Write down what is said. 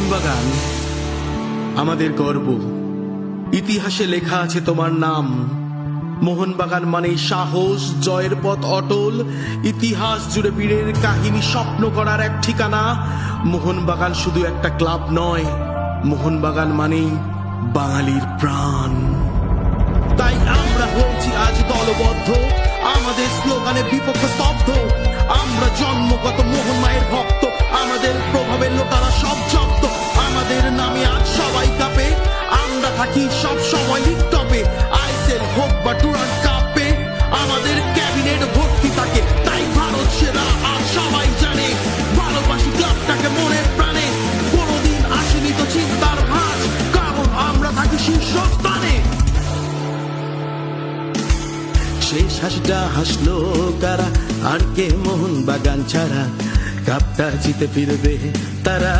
মোহনবাগান আমাদের গর্ব, ইতিহাসে লেখা আছে তোমার নাম। মোহনবাগান মানে সাহস, জয়ের পথ অটল, ইতিহাস জুড়ে বীরের কাহিনী, স্বপ্ন করার এক ঠিকানা। মোহনবাগান শুধু একটা ক্লাব নয়, মোহনবাগান মানে বাঙালির প্রাণ। তাই আমরা হয়েছি আজ দলবদ্ধ, আমাদের স্লোগানে বিপক্ষ স্তব্ধ। আমরা জন্মগত মোহন মায়ের ভক্ত, আমাদের প্রভাবে লোটারা সব জব্দ। আমাদের নামে আজ সবাই কাঁপে, আমরা থাকি সব সময় লিগ টপে। আইএসএল হোক বা ডুরান্ড কাপে আমাদের ক্যাবিনেট ভর্তি থাকে। তাই ভারত সেরা আজ সবাই জানে, ভালোবাসি ক্লাবটাকে মনের প্রাণে। কোনোদিন আসেনি তো চিন্তার ভাঁজ, কারণ আমরা থাকি শীর্ষস্থানে। শেষ হাসিটা হাসলো কারা, আর কে মোহনবাগান ছাড়া? কাপটা জিতে ফিরবে তারা।